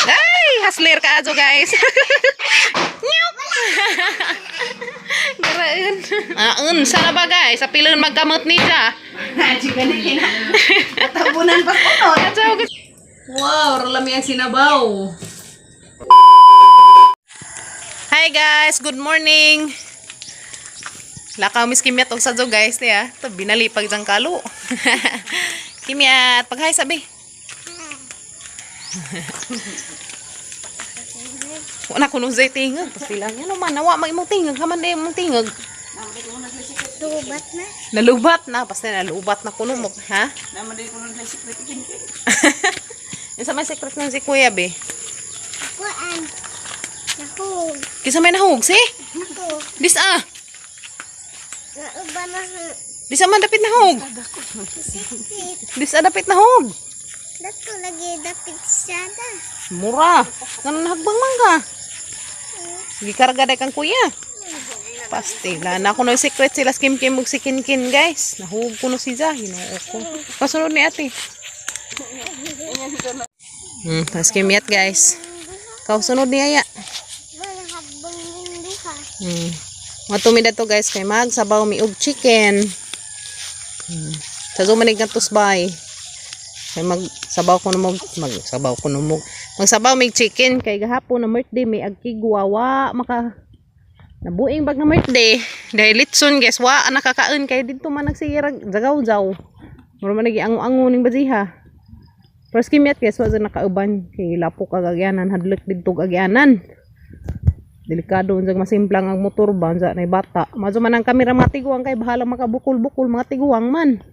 Ay, hasler ka ajo guys. Garain. Sana ba guys? Sa pilon magkamot ni siya. Tabunan pa ko. Wow, ralami ang sinabaw. Hi guys, good morning. Lakaw mis Kimyat og sadyo guys, tiya. To binalipag jang kalo. Kimyat, pag-hi sabi. Wala ko nung zay tingog. Pastilang yan naman. Nawa mag imong tingog. Haman na imong tingog. Lubat na. Nalubat na. Pasti nalubat na kuno mo. Ha? Naman din ko nung secret kinkin. Yung sa may secret ng si Kuya, be. Kuan. Nahog. Kisa may nahog, si? Nahog. Dis ah. Nauba na. Dis man dapit nahog. Sikit. Dis dapit nahog. Dato lagi dapit sada. Mura. Ganun nahagbang mangga. Sige karga day kang kuya. Pasti. Lana ko no secret sila Kim og si Kinkin guys. Nahug ko no si Jah. Hinoo ko. Kasunod ni ate. Tas Kimyat guys. Kausunod ni Aya. Wala habang linduha. Matumi to guys kay mag sabaw mi og chicken. Sa manig nga tusbay. Kay magsabaw ko no magsabaw mig chicken kay gahapon na birthday may agkigwawa maka nabuing bag na birthday dahil litson guys wa nakakaon kay didto man nagsirag jagaw-jaw mura man nagi ango-ango ning bajiha. First Kimyat guys wa nakauban kay lapo kag agyanan hadlok didto agyanan. Delikado unsag masimplang ang motor ba unsa nay bata. Maso man ang kamera matiguang kay bahala makabukol-bukol mga tiguang man.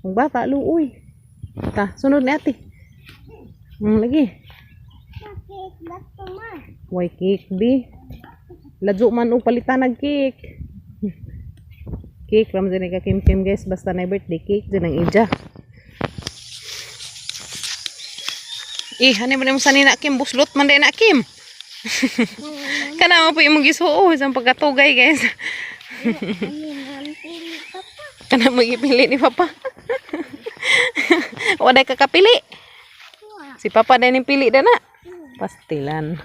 Ang bata luoy. Ta, sunod ni ate. Lagi. Sakit dato ma. Why cake bi? Ladyo man og palitan nag cake. Cake ram din ka Kim guys basta na birthday cake din ang ija. Hani man mo sanina Kim buslot man din na Kim. Kana mo pa imong gisuo sa pagkatugay guys. Kana magipili ni papa. Waday kakapili. Si papa din yung pili na. Pastilan.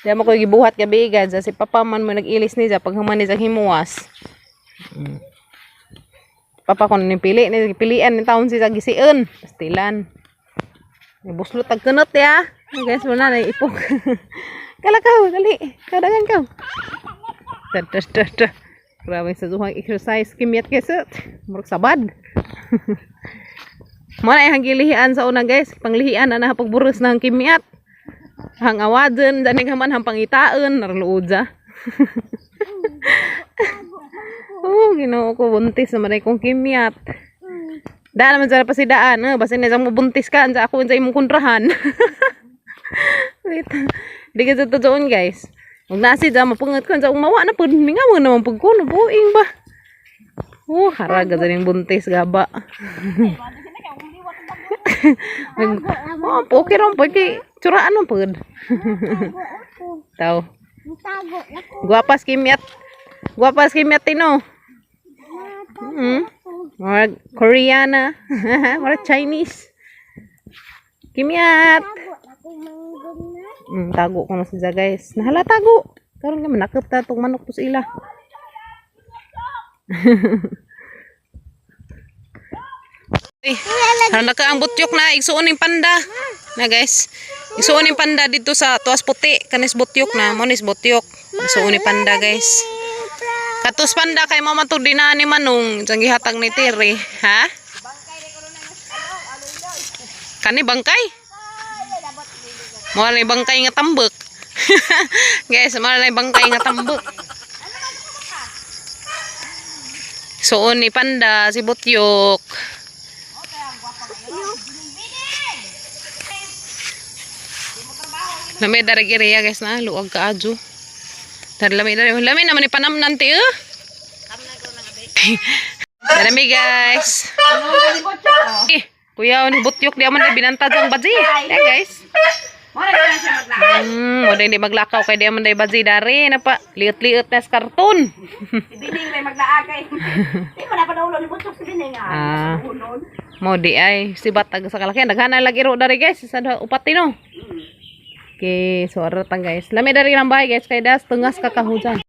Diyan mo ko gibuhat gabi gad si papa man mo nag-ilis niya pag human niya himuwas. Papa ko ning pili ni pilian ni taon si gisiun. Pastilan. Ibuslot tag kunot ya. Guys mo na ipog. Kalakaw dali. Kadagan ka. Tada. Grabe sa duhang exercise Kimyat keset. Murag sabad. Mana yang gilihian sa una guys, panglihian ana pagburos ng Kimyat. Hang awaden dani gaman hang pangitaen narluudza. Ginoo ko buntis naman kong Kimyat. Daan naman sa pasidaan, basta na mo buntis ka ansa ako unsa imong kontrahan. Wait. Di ka sa doon guys. Ug nasi da mapungat ko ansa umawa na pud mingaw naman pud ko buing ba. Haraga daning buntis gaba. Okay ron po kay curaan mo pud. Tao. Guwapas Kimyat tino. Mga Koreana, mga Chinese. Kimyat. Tago ko na siya guys. Nahala tago. Karon nga manakop ta tong manok to sa ila. Naka ang butyok na igsuon ning panda. Na guys. Igsuon ning panda dito sa tuas puti kanis butyok na mo nis butyok. Igsuon ning panda guys. Katus panda kay mama to dinani manong jang gihatag ni Tiri, ha? Kani bangkay? Mo ni bangkay nga tambek. Guys, mo ni bangkay nga tambek. Suon ni panda si butyok. Lami dari iriya guys na luag ka adjo. Lami naman ipanamnan ti Lami guys. Kuya ni butyok di man binantad ang baji. Guys. Mo di maglakaw kay di man day baji dari na pa liit-liit na karton. Si Bining may maglaagay. Di mo na pa naulo ni butyok si Bining Mo di ay si batag sa kalaki daghan lagi ro dari guys sa upati no. Okay, so aratang guys. Lami dari ilang bahay guys kay das tengas kakahujan.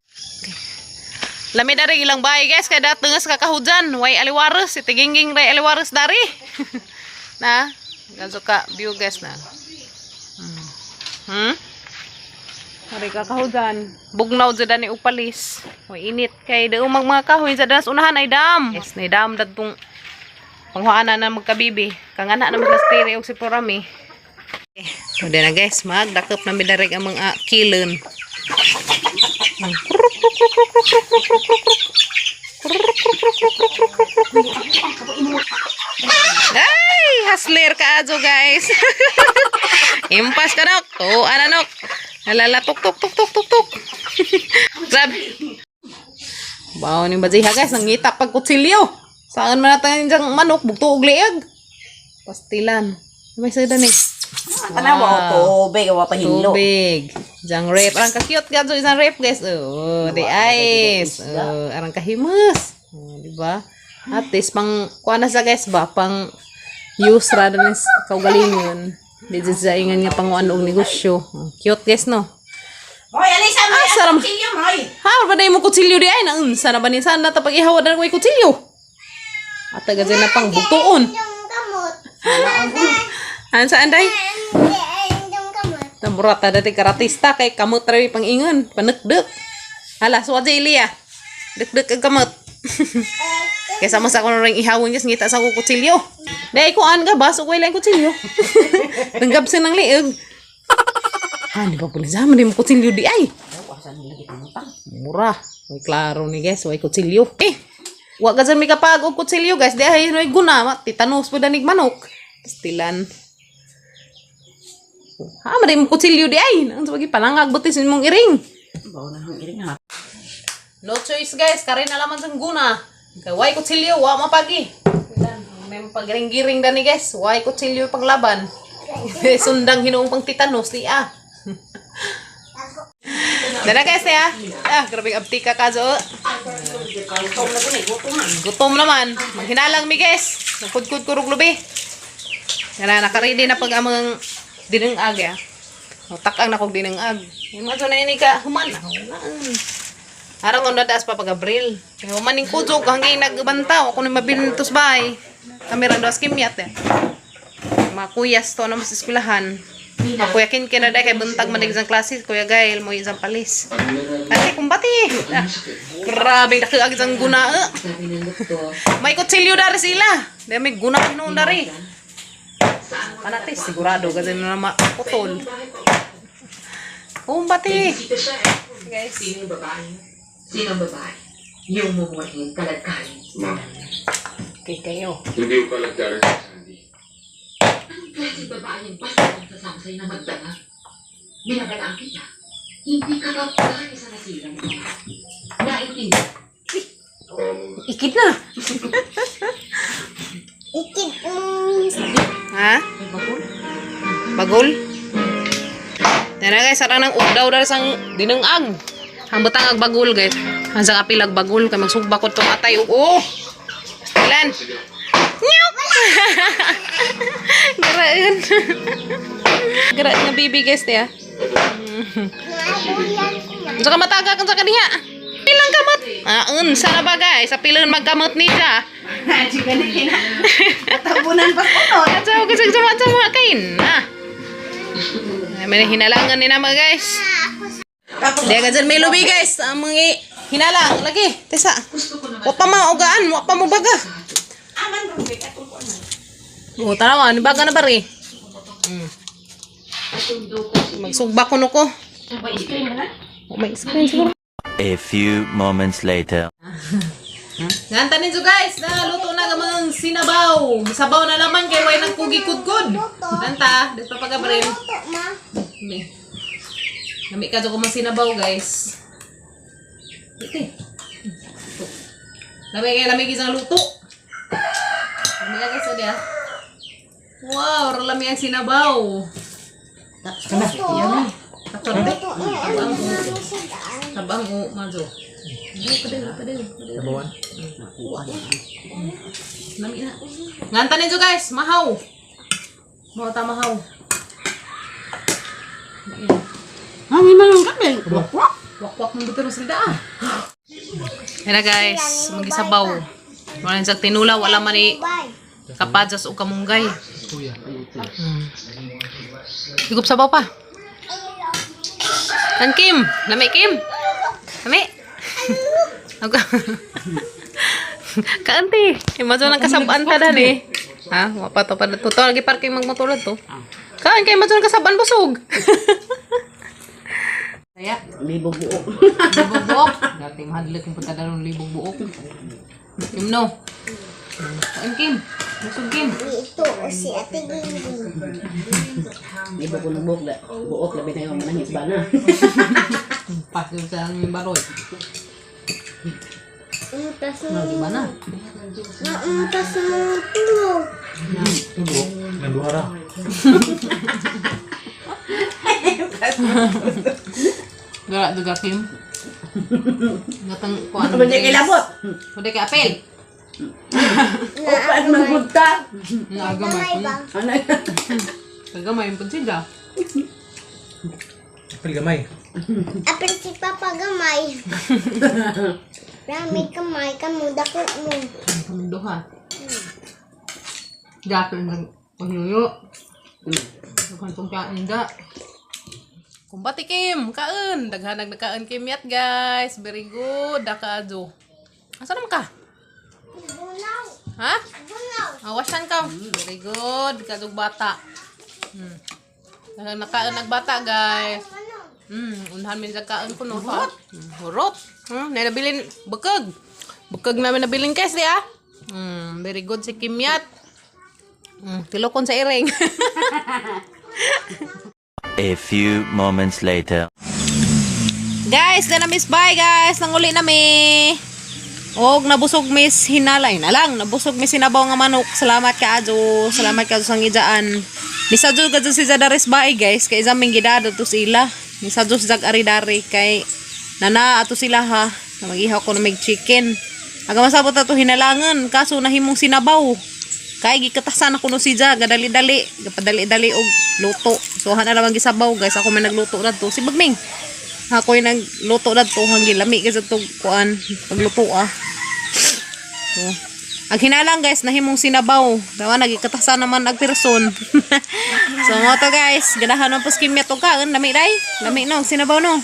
Lami dari ilang bahay guys kay das tengas kakahujan. Way aliwares si tinggingging ray aliwares dari. Na, ganso ka view guys na. Hari kakahujan. Bugnaw jud ni upalis. Way init kay daw mga kahoy sa das unahan ay dam. Yes, na dam dadtong panghuana na magkabibi. Kangana na magastiri og si Porami. So na guys, magdakop na midareg ang mga kilon. Ay, hasler ka ajo guys. Impas ka nok. To, anok. Halala tuk tuk tuk tuk tuk tuk. Grabe. Bawo ni bajiha guys, nangita pag kutsilyo. Saan man natin yung manok, bugto og liag. Pastilan. May sada ni. Tanawa tubig, wa pa hinlo. Tubig. Jang rep. Arang ka-cute ka so isang rep guys. Oh, di ice. Oh, arang kahimus. Oh, di ba? At least pang kuha na sa guys ba pang use ra din kaugalingon. Di sa ingan nga panguan og negosyo. Oh, cute guys no. Hoy, alisa mo. Saram. Kutsilyo mo, hoy. Ha, ba na mo kutsilyo di ay nang sana ba ni sana ta pag ihawa na ko kutsilyo. At taga na pang bugtuon. Yung kamot. An saan day? Yung kamot. Naburata dati karatista kay kamot ray pang ingon, panekdek. Hala, suwa Ilia. Dek-dek ang kamot. Kaya sama sa ako ring ihawon guys ngita sa ko kutsilyo. Dai ko an ga bas ug lang kutsilyo. Tanggap sa nang liig. Ah, di ba pala zaman di mo kutsilyo di ay. Murah. Way klaro ni guys, way kutsilyo. Wa ka mi kapag og kutsilyo guys, di ay may guna ma titanos pa danig manok. Pastilan. Ha, mari mo kutsilyo di ay. Nang sabagi palangag butis mong iring. Bawo na hang iring ha. No choice guys, kare na laman sang guna. Kay way kutsilyo, wa mapagi. May paggiring-giring dani guys, way kutsilyo panglaban. Sundang hinuong pang titanos di ah. Dada guys ya. Ah, grabe abtika ka zo. Gutom naman. Manghinalang mi guys. Nagkudkud kurog lubi. Kana naka-ready na pag amang dinengag ya. Tak ang nakog dinengag. Yung mga na ini ka human. Arang on dadas pa pag Abril. Kaya maning kudog hanggang nagbantaw ako ni mabilintos bay. Kamera dos kimyat ya. Makuyas to na mas eskwelahan. Kuya kin kinada kay buntag manig sang klase, Kuya Gail mo isang palis. Kasi kumbati. Ah, grabe dakaag sang guna. May kutsilyo dari sila. Di may guna noon dari. Panatis sigurado kasi na maputol. Kumbati. Guys, Sino babae? Sino babae? Yung mumuhin kalagkarin. okay kayo. Hindi ko kalagdaran si Sandy. Anong klaseng babae yung basta kung sasama sa'yo na magdala? Binabalaan kita. Hindi ka kapagay sa nasilang mo. Naintindihan. Ikit na. Ikit Ha? Bagol? Yan na guys, sarang nang udaw dari sang dinengag. Ang batang ag bagol guys. Ang sang apilag bagol kay magsugba ko tong atay. Oh! Pastilan. Nyuk! Garain. Garain nga bibi guys ya. Unsa ka mataga kan sa kaniya? Pilang kamot. Ah, unsa na ba guys? Sa pilan magkamot ni siya. Chika na kina. Tabunan pa ko. Atsaw kasi sama-sama kain. Ah. May hinalangan ni nama guys. Dia ka may lubi guys. Ang mga hinalang lagi. Tesa. Wa pa maugaan, wa pa mo baga. Aman rubik atong ko man. Oh, tanawa ni baga na bari. Magsugba ko nuko. May screen na. Oh, may screen siguro. A few moments later. Nganta ninyo guys, luto na gamang sinabaw. Sabaw na laman kay way nang kugi-kudkod. Nganta, des pa pagabril. Luto, ma. Nami ka ko mang sinabaw guys. Okay. Lamig isang luto. Lamig guys ada. Wow, ralami ang sinabaw. Kana. Yan. Takot de. Luto, Tabang o majo. Sabawan. Lami na. Nganta nito guys, mahaw. Mau ta mahaw. Hangin man ang kami. Wak. Wak-wak mo dito sa ah. Yan na guys, magisabaw. Wala sa tinula, wala man ni kapadyas o kamunggay. Higup sabaw pa. Kan Kim, lami Kim. Lami. Kaanti, imadyo ng kasabaan ta dan eh. Ha, wapato pa to. To lagi parking magmotulad to. Kaan kay imadyo ng kasabaan busog. Saya, Libog buok. libog buok. Dati mahadlik yung pagkadalong libog buok. Kim no. Kaan Kim, busog Kim. Ito si Ate Ginging. Libog ng buok. Buok labi na yung manangis ba na. Pasil sa aming baroy. Umutas mo. Ano, di ba na? Umutas mo tulog. Gara juga Kim. Gatang kuan. Ano niya kilabot? Pwede ka apel. Opan magpunta. Nagamay Gamay ba? Ano? Nagamay yung pansida. Apel si Papa gamay. Rami kamay kamu dako mo. Kamunduhan. Dapat ng pahinuyo. Bukan pong kain da. Kumbati Kim, kain. Daghanag na kain Kim yat guys. Very good. Daka ajo. Asa naman ka? Bunaw. Ha? Bunaw. Awasan ka. Very good. Kadug bata. Nakain nagbata guys. Unhan min sa kain ko no. Hurot. Nabilin bekeg. Bekeg namin nabilin guys di ah. Very good si Kim yat. Tilokon sa iring. A few moments later. Guys, na miss bye guys. Nanguli na mi. Og nabusog miss hinalay na lang. Nabusog miss sinabaw nga manok. Salamat ka adyo. Salamat ka sa ngidaan. Misadyo ka si Zadaris bye guys. Kay zaming gidado to sila. Misadyo si Zag aridari kay nana ato sila ha. Na mag-ihaw ko na may chicken. Aga masabot ato hinalangan. Kaso nahimong sinabaw. Kay gikatasan ako no si Zag. Gadali-dali. Gapadali-dali og luto. So hana naman gisabaw guys. Ako may nagluto na to. Si Bagming. Ako'y nagluto na to hanggang lami kasi itong kuan pagluto ah. So, ang hinalang guys nahimong sinabaw. Dawa nagikatasan naman agpirson. So mo to guys, ganahan mo pas kimya to ka, lami ray. Lami no sinabaw no.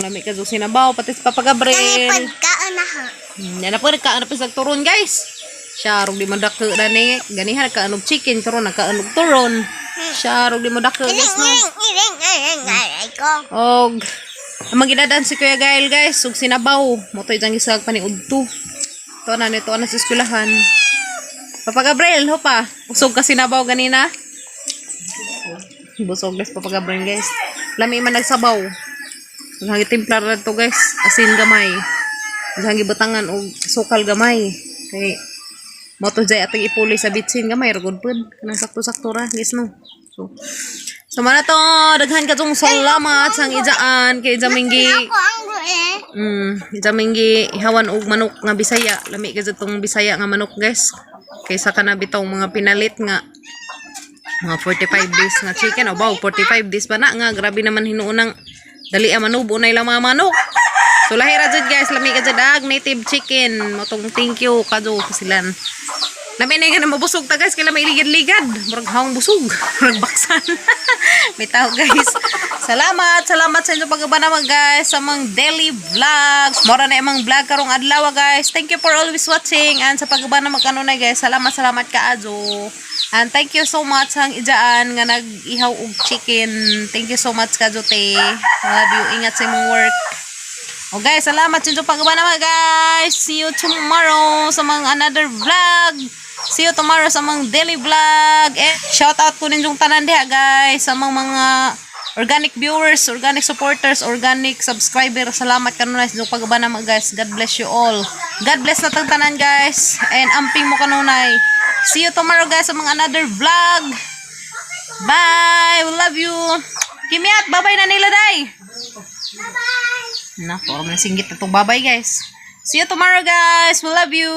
Lami ka do sinabaw pati sa Papa Gabriel. Kanipad ka na ha. Yan na po ka ano pa sa turon guys. Siya rog di mo dako dani ganihan ka anog chicken turon ka anog turon. Siya rog di mo dako guys no. Iring ko. Og magidadaan si Kuya Gael guys, ug sinabaw. Moto ijang isag paniudto. To na nito na sa eskwelahan. Papa Gabriel, ho pa. Usog ka sinabaw ganina. Busog guys Papa Gabriel guys. Lami man nagsabaw. Hangi timplar na to guys, asin gamay. Hangi batangan og sukal gamay. Kay moto jay atong ipuli sa bitsin gamay ragod pud. Kanang sakto-sakto ra guys no. So mana to daghan ka tong salamat sang ijaan kay Jaminggi. Ako ang Jaminggi ihawan og manok nga Bisaya. Lami ka tong Bisaya nga manok guys. Kaysa kana bitaw mga pinalit nga mga 45 days nga chicken. O ba 45 days pa na nga grabe naman hinuunang dali manubo na ilang mga manok. So lahira jud guys lami ka jud native chicken. Motong thank you kadto silan. Lami na nga na mabusog ta guys, kaya may ligad-ligad. Murag hawang busog. Murag baksan. May tao guys. Salamat sa inyo pagabana mga guys sa mga daily vlogs. Mora na imong vlog karong adlaw guys. Thank you for always watching. And sa pagabana magkanunay guys, salamat ka adyo. And thank you so much sang ijaan nga nag-ihaw og chicken. Thank you so much kadyo te. Love you. Ingat sa imong work. Oh guys, salamat sa inyo pagabana mga guys. See you tomorrow sa mga another vlog. See you tomorrow sa mga daily vlog. Shout out ko ninyong tanan diha guys sa mga organic viewers, organic supporters, organic subscribers. Salamat kanunay sa inyong pagbana mga guys. God bless you all. God bless na tang tanan guys. And amping mo kanunay. See you tomorrow guys sa mga another vlog. Bye. We love you. Kimiat, bye-bye na nila day. Bye-bye. Na, puro man singgit na itong babay guys. See you tomorrow guys. We love you.